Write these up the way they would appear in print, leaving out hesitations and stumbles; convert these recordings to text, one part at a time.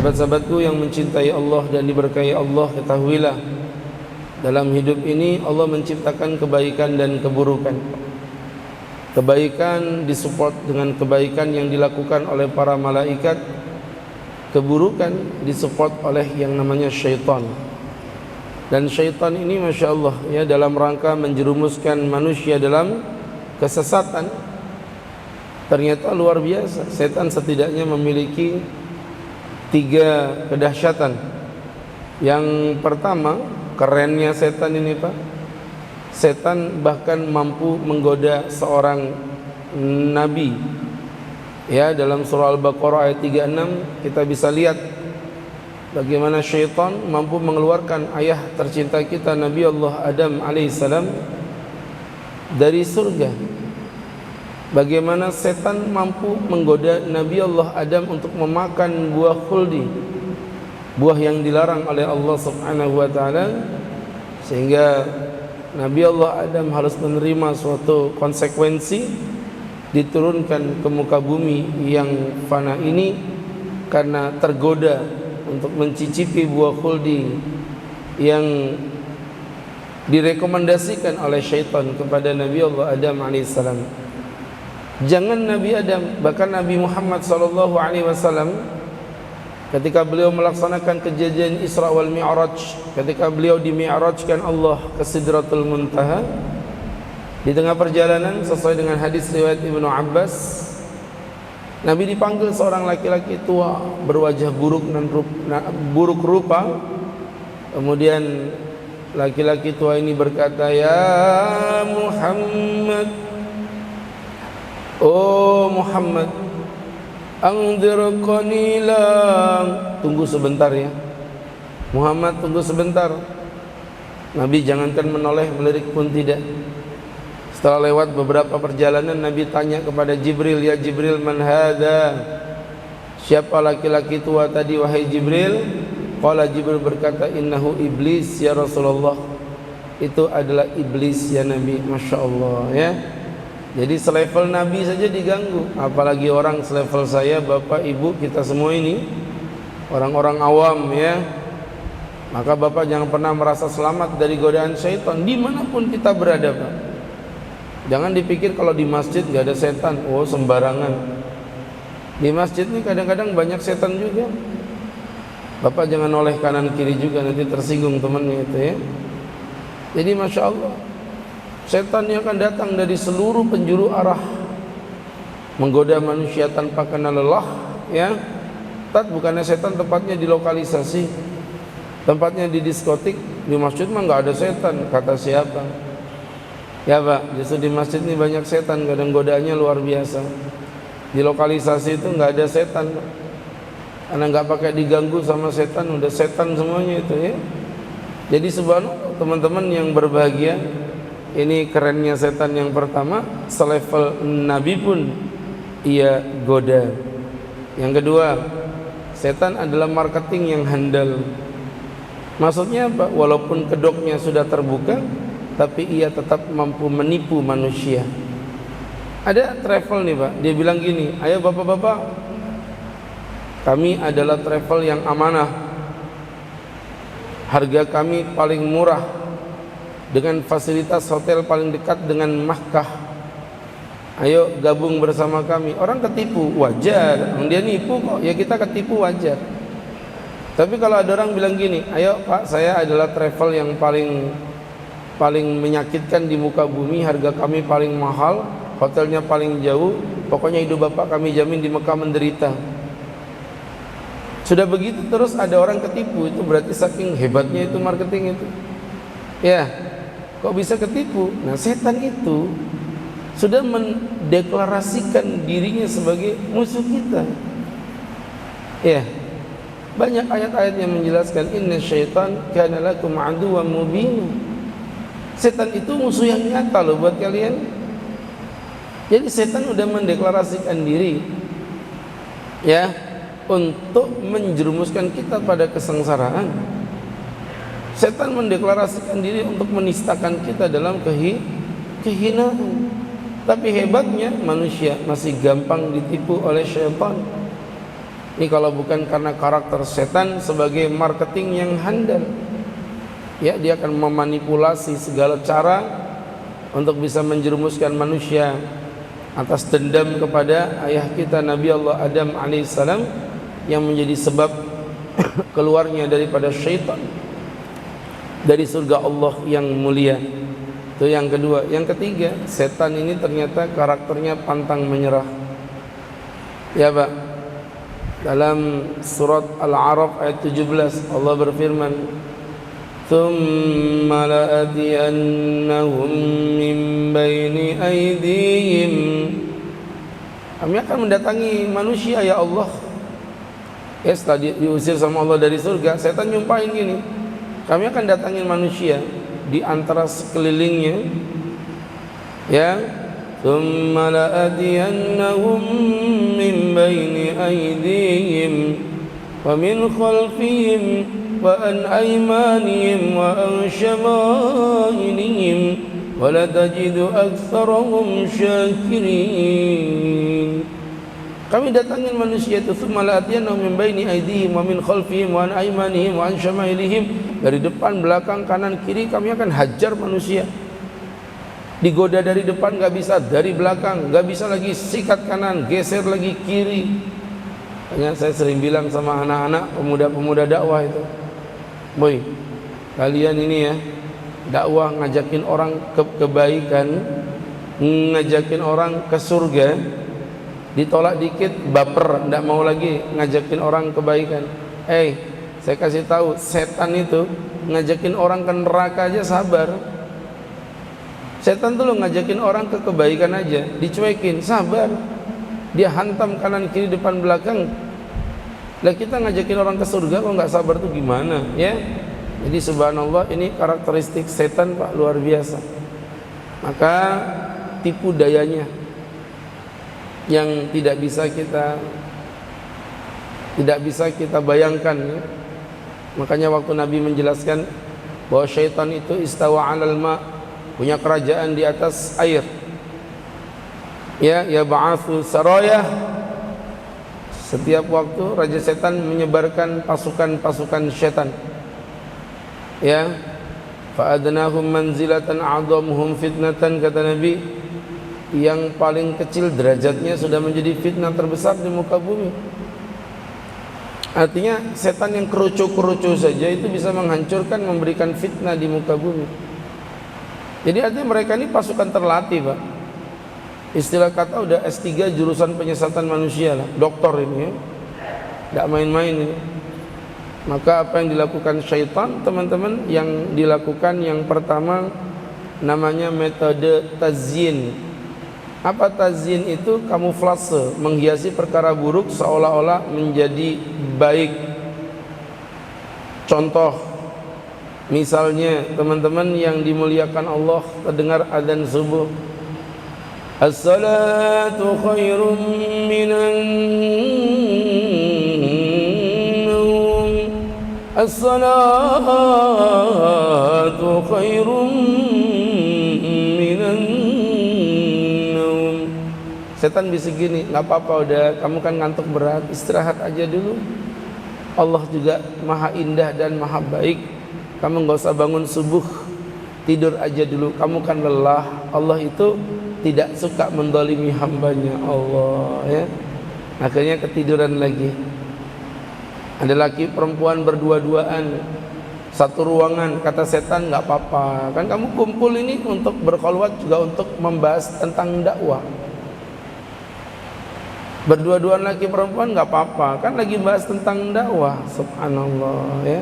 Sahabat-sahabatku yang mencintai Allah dan diberkahi Allah, ketahuilah dalam hidup ini Allah menciptakan kebaikan dan keburukan. Kebaikan disupport dengan kebaikan yang dilakukan oleh para malaikat, keburukan disupport oleh yang namanya syaitan. Dan syaitan ini Masya Allah ya, dalam rangka menjerumuskan manusia dalam kesesatan. Ternyata luar biasa. Setan setidaknya memiliki 3 kedahsyatan. Yang pertama, kerennya setan ini Pak, setan bahkan mampu menggoda seorang nabi. Ya, dalam surah Al-Baqarah ayat 36 kita bisa lihat bagaimana syaitan mampu mengeluarkan ayah tercinta kita Nabi Allah Adam alaihissalam dari surga. Bagaimana setan mampu menggoda Nabi Allah Adam untuk memakan buah khuldi, buah yang dilarang oleh Allah Subhanahu wa taala, sehingga Nabi Allah Adam harus menerima suatu konsekuensi, diturunkan ke muka bumi yang fana ini karena tergoda untuk mencicipi buah khuldi yang direkomendasikan oleh syaitan kepada Nabi Allah Adam alaihissalam. Jangan Nabi Adam, bahkan Nabi Muhammad SAW ketika beliau melaksanakan kejadian Isra wal Mi'raj, ketika beliau dimi'rajkan Allah ke Sidratul Muntaha, di tengah perjalanan sesuai dengan hadis riwayat Ibnu Abbas, Nabi dipanggil seorang laki-laki tua berwajah buruk rupa. Kemudian laki-laki tua ini berkata, "Ya Muhammad, oh Muhammad, anzir qalilan." Tunggu sebentar ya Muhammad, tunggu sebentar. Nabi jangankan menoleh, melirik pun tidak. Setelah lewat beberapa perjalanan, Nabi tanya kepada Jibril, "Ya Jibril, man hadha?" Siapa laki-laki tua tadi wahai Jibril? Qala, Jibril berkata, "Innahu iblis ya Rasulullah." Itu adalah iblis ya Nabi. Masya Allah ya. Jadi selevel Nabi saja diganggu, apalagi orang selevel saya, Bapak, Ibu, kita semua ini orang-orang awam ya. Maka Bapak jangan pernah merasa selamat dari godaan syaitan dimanapun kita berada Pak. Jangan dipikir kalau di masjid gak ada setan, oh sembarangan. Di masjid ini kadang-kadang banyak setan juga. Bapak jangan oleh kanan kiri juga, nanti tersinggung temannya itu ya. Jadi Masya Allah, setan yang akan datang dari seluruh penjuru arah, menggoda manusia tanpa kenal lelah ya. Bukannya setan tempatnya di lokalisasi, tempatnya di diskotik. Di masjid mah nggak ada setan, kata siapa? Ya Pak, justru di masjid ini banyak setan, kadang godaannya luar biasa. Di lokalisasi itu nggak ada setan, karena nggak pakai diganggu sama setan, udah setan semuanya itu ya. Jadi subhanallah teman-teman yang berbahagia, ini kerennya setan yang pertama, selevel Nabi pun ia goda. Yang kedua, setan adalah marketing yang handal. Maksudnya apa? Walaupun kedoknya sudah terbuka, tapi ia tetap mampu menipu manusia. Ada travel nih Pak, dia bilang gini, "Ayo bapak-bapak, kami adalah travel yang amanah. Harga kami paling murah, dengan fasilitas hotel paling dekat dengan Makkah. Ayo gabung bersama kami." Orang ketipu, wajar. Dia nipu kok, ya kita ketipu wajar. Tapi kalau ada orang bilang gini, "Ayo Pak, saya adalah travel yang paling menyakitkan di muka bumi, harga kami paling mahal, hotelnya paling jauh, pokoknya hidup Bapak kami jamin di Mekah menderita." Sudah begitu terus ada orang ketipu, itu berarti saking hebatnya itu marketing itu. Ya, kok bisa ketipu? Nah, setan itu sudah mendeklarasikan dirinya sebagai musuh kita. Ya, banyak ayat-ayat yang menjelaskan inna syaitan kana lakum aduwwan mubin. Setan itu musuh yang nyata loh buat kalian. Jadi setan udah mendeklarasikan diri ya untuk menjerumuskan kita pada kesengsaraan. Setan mendeklarasikan diri untuk menistakan kita dalam kehinaan. Tapi hebatnya manusia masih gampang ditipu oleh syaitan. Ini kalau bukan karena karakter setan sebagai marketing yang handal, ya, dia akan memanipulasi segala cara untuk bisa menjerumuskan manusia atas dendam kepada ayah kita Nabi Allah Adam alaihissalam yang menjadi sebab keluarnya daripada syaitan dari surga Allah yang mulia. Itu yang kedua. Yang ketiga, setan ini ternyata karakternya pantang menyerah. Ya Pak, dalam surat Al-A'raf ayat 17 Allah berfirman, ثُمَّ لَآتِيَنَّهُمْ مِنْ بَيْنِ أَيْدِيهِمْ, kami akan mendatangi manusia ya Allah. Ya, setelah diusir sama Allah dari surga, setan nyumpahin gini, kami akan datangin manusia di antara sekelilingnya, ya, ثُمَّ لَآتِيَنَّهُمْ مِنْ بَيْنِ أَيْدِيهِمْ وَمِنْ خَلْفِهِمْ وَعَنْ أَيْمَانِهِمْ وَعَنْ شَمَائِلِهِمْ وَلَتَجِدُ أَكْثَرَهُمْ شَاكِرِينَ. Kami datangin manusia itu, ثُمَّ لَآتِيَنَّهُمْ مِنْ بَيْنِ أَيْدِيهِمْ وَمِنْ خَلْفِهِمْ وَعَنْ أَيْمَانِهِمْ وَعَنْ شَمَائِلِهِمْ, dari depan, belakang, kanan, kiri, kami akan hajar manusia. Digoda dari depan gak bisa, dari belakang gak bisa lagi, sikat kanan, geser lagi kiri. Makanya saya sering bilang sama anak-anak pemuda-pemuda dakwah itu, boy, kalian ini ya, dakwah ngajakin orang ke kebaikan, ngajakin orang ke surga, ditolak dikit baper, tidak mau lagi ngajakin orang kebaikan. Saya kasih tahu, setan itu ngajakin orang ke neraka aja sabar. Setan tuh lo ngajakin orang ke kebaikan aja dicuekin, sabar. Dia hantam kanan kiri depan belakang. Lah kita ngajakin orang ke surga kok nggak sabar tuh gimana ya? Jadi subhanallah, ini karakteristik setan Pak, luar biasa. Maka tipu dayanya yang tidak bisa kita bayangkan ya. Makanya waktu Nabi menjelaskan bahwa syaitan itu istawa 'alal ma', punya kerajaan di atas air. Ya ba'athu saraya, setiap waktu raja setan menyebarkan pasukan-pasukan setan. Ya, fa'adnahum manzilatan a'dhamuhum fitnatan, kata Nabi, yang paling kecil derajatnya sudah menjadi fitnah terbesar di muka bumi. Artinya setan yang kerucu-kerucu saja itu bisa menghancurkan, memberikan fitnah di muka bumi. Jadi artinya mereka ini pasukan terlatih Pak. Istilah kata udah S3 jurusan penyesatan manusia lah, doktor ini ya. Tidak main-main ini. Maka apa yang dilakukan syaitan teman-teman, yang dilakukan yang pertama namanya metode tazyin. Apa tazyin itu? Kamuflase, menghiasi perkara buruk seolah-olah menjadi baik. Contoh, misalnya teman-teman yang dimuliakan Allah, terdengar adzan subuh, as-salatu khairum minan naum, as-salatu khairum minan naum. Setan bisa gini, nggak apa-apa, udah kamu kan ngantuk berat, istirahat aja dulu. Allah juga maha indah dan maha baik, kamu nggak usah bangun subuh, tidur aja dulu, kamu kan lelah. Allah itu tidak suka mendolimi hambanya Allah ya. Akhirnya ketiduran lagi. Ada laki perempuan berdua-duaan satu ruangan, kata setan nggak apa-apa, kan kamu kumpul ini untuk berkholwat juga untuk membahas tentang dakwah. Berdua-duaan laki perempuan nggak apa-apa, kan lagi bahas tentang dakwah. Subhanallah ya.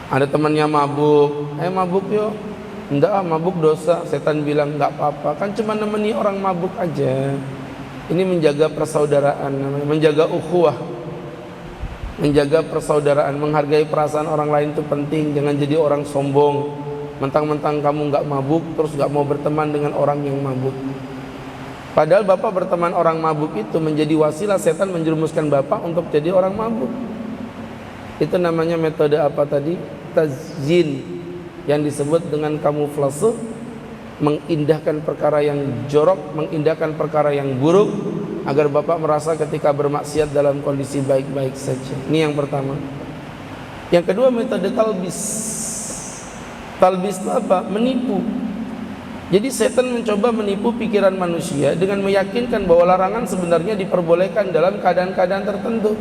Ada temannya mabuk, mabuk yuk. Enggak, mabuk dosa. Setan bilang enggak apa-apa, kan cuma nemeni orang mabuk aja. Ini menjaga persaudaraan, menjaga ukhuwah, menjaga persaudaraan, menghargai perasaan orang lain itu penting. Jangan jadi orang sombong, mentang-mentang kamu enggak mabuk terus enggak mau berteman dengan orang yang mabuk. Padahal bapak berteman orang mabuk itu menjadi wasilah setan menjerumuskan bapak untuk jadi orang mabuk. Itu namanya metode apa tadi? Tazyin, yang disebut dengan kamuflase, mengindahkan perkara yang jorok, mengindahkan perkara yang buruk, agar bapak merasa ketika bermaksiat dalam kondisi baik-baik saja. Ini yang pertama. Yang kedua, metode talbis. Talbis itu apa? Menipu. Jadi setan mencoba menipu pikiran manusia dengan meyakinkan bahwa larangan sebenarnya diperbolehkan dalam keadaan-keadaan tertentu.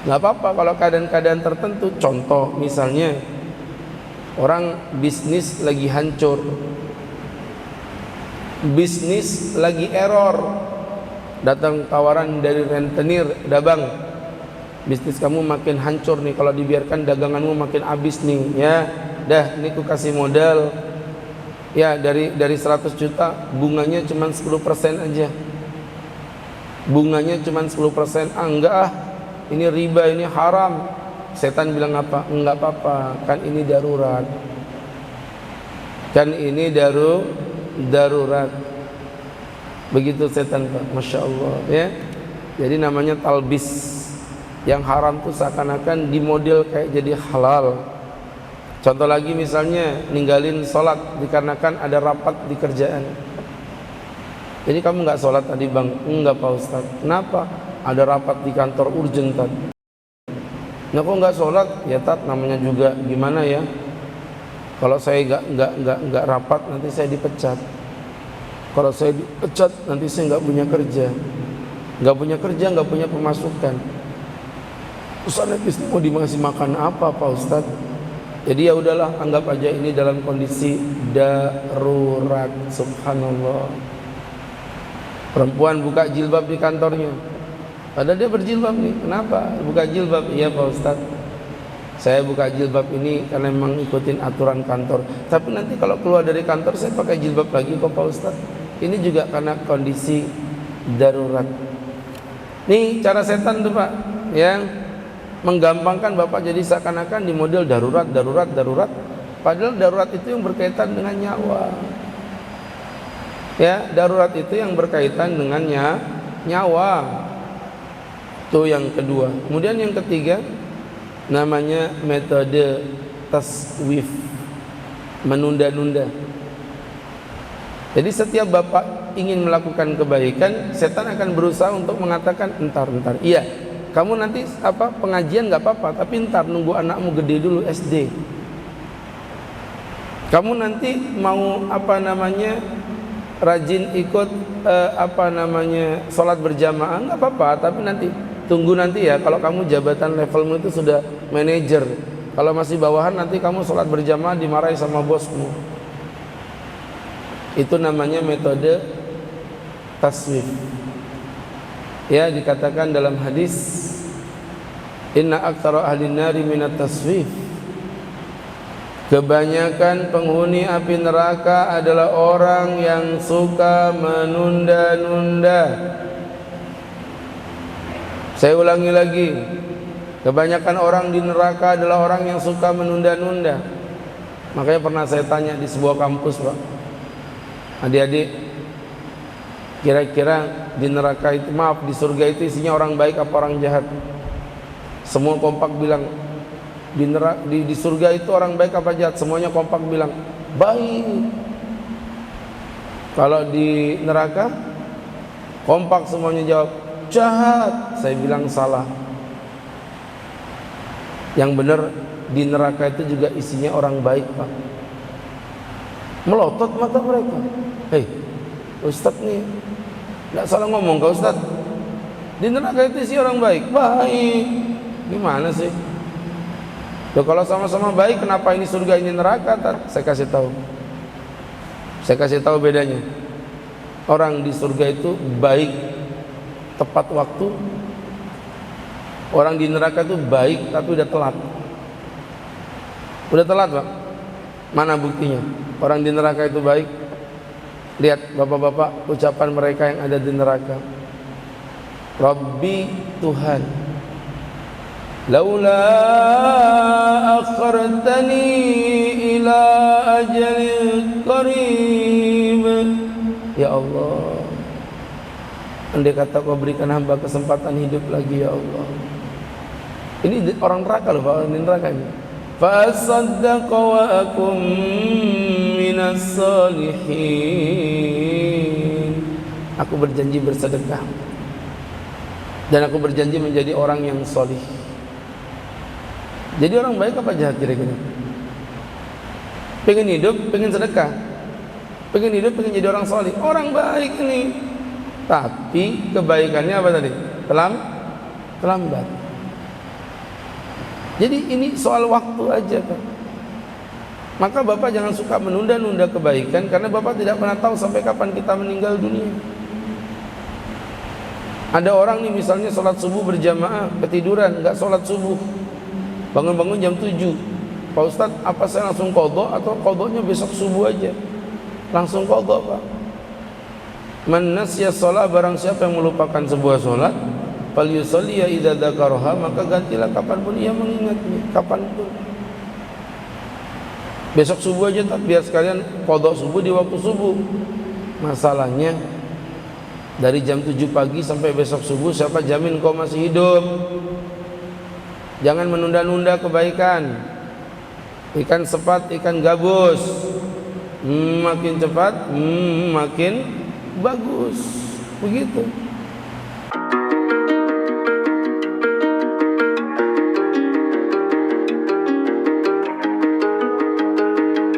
Gak apa-apa kalau keadaan-keadaan tertentu. Contoh misalnya, orang bisnis lagi hancur, bisnis lagi error, datang tawaran dari rentenir, "Dah bang, bisnis kamu makin hancur nih, kalau dibiarkan daganganmu makin habis nih ya. Dah, ini ku kasih modal ya, dari 100 juta bunganya cuma 10% aja. Bunganya cuma 10%. Ah enggak ah, ini riba, ini haram." Setan bilang apa? Enggak apa-apa, kan ini darurat. Kan ini darurat. Begitu setan, Pak. Masya Allah ya. Jadi namanya talbis. Yang haram tuh seakan-akan dimodel kayak jadi halal. Contoh lagi misalnya, ninggalin sholat dikarenakan ada rapat di kerjaan. Jadi kamu nggak sholat tadi bang? Enggak Pak Ustaz. Kenapa? Ada rapat di kantor urgent Tat. Nah kok nggak sholat? Ya Tat, namanya juga gimana ya? Kalau saya nggak rapat nanti saya dipecat. Kalau saya dipecat nanti saya nggak punya kerja. Nggak punya kerja, nggak punya pemasukan. Ustaz habis mau dikasih makan apa Pak Ustaz? Jadi ya udahlah, anggap aja ini dalam kondisi darurat. Subhanallah. Perempuan buka jilbab di kantornya, padahal dia berjilbab nih. Kenapa buka jilbab? Iya Pak Ustaz, saya buka jilbab ini karena memang ikutin aturan kantor. Tapi nanti kalau keluar dari kantor saya pakai jilbab lagi kok Pak Ustaz. Ini juga karena kondisi darurat. Nih cara setan tuh Pak, yang menggampangkan bapak jadi seakan-akan di model darurat. Padahal darurat itu yang berkaitan dengan nyawa. Ya, darurat itu yang berkaitan dengan nyawa. Itu yang kedua. Kemudian yang ketiga, namanya metode taswif, menunda-nunda. Jadi setiap bapak ingin melakukan kebaikan, setan akan berusaha untuk mengatakan entar. Iya, kamu nanti pengajian nggak apa-apa, tapi entar nunggu anakmu gede dulu SD. Kamu nanti mau rajin ikut sholat berjamaah nggak apa-apa, tapi tunggu nanti ya, kalau kamu jabatan levelmu itu sudah manajer. Kalau masih bawahan nanti kamu sholat berjamaah dimarahi sama bosmu. Itu namanya metode taswif. Ya, dikatakan dalam hadis, inna aktsara ahlin nari minat taswif. Kebanyakan penghuni api neraka adalah orang yang suka menunda-nunda. Saya ulangi lagi, kebanyakan orang di neraka adalah orang yang suka menunda-nunda. Makanya pernah saya tanya di sebuah kampus, Pak, adik-adik, kira-kira di neraka itu, maaf, di surga itu isinya orang baik apa orang jahat? Semua kompak bilang di surga itu orang baik apa jahat? Semuanya kompak bilang baik. Kalau di neraka kompak semuanya jawab jahat. Saya bilang salah. Yang benar di neraka itu juga isinya orang baik, Pak. Melotot mata mereka. Hei, Ustadz nih nggak salah ngomong kau Ustadz. Di neraka itu isi orang baik. Baik. Gimana sih? Loh, kalau sama-sama baik, kenapa ini surga ini neraka? Saya kasih tahu bedanya. Orang di surga itu baik tepat waktu. Orang di neraka itu baik tapi udah telat. Udah telat, Pak. Mana buktinya? Orang di neraka itu baik. Lihat bapak-bapak ucapan mereka yang ada di neraka. Rabbi, Tuhan, laula akhartani ila ajalin qarib. Ya Allah, andai kata kau berikan hamba kesempatan hidup lagi ya Allah. Ini orang neraka loh, Pak, orang di neraka ini. فأصدق وأكن من الصالحين. Aku berjanji bersedekah dan aku berjanji menjadi orang yang solih. Jadi orang baik apa jahat kira-kira? Pengen hidup, pengen sedekah, pengen hidup, pengen jadi orang solih. Orang baik ini, tapi kebaikannya apa tadi? Terlambat. Jadi ini soal waktu aja kan. Maka Bapak jangan suka menunda-nunda kebaikan, karena Bapak tidak pernah tahu sampai kapan kita meninggal dunia. Ada orang nih misalnya sholat subuh berjamaah, ketiduran, nggak sholat subuh, bangun-bangun jam 7. Pak Ustadz, apa saya langsung qadha atau qadhanya besok subuh aja? Langsung qadha, Pak. Man nasya shalah, barang siapa yang melupakan sebuah sholat, falyusalli idza dzakaraha, maka gantilah kapanpun ia mengingatnya, kapanpun. Besok subuh aja, biar sekalian qadha subuh di waktu subuh. Masalahnya dari jam 7 pagi sampai besok subuh, siapa jamin kau masih hidup? Jangan menunda-nunda kebaikan. Ikan sepat, ikan gabus, makin cepat makin bagus, begitu.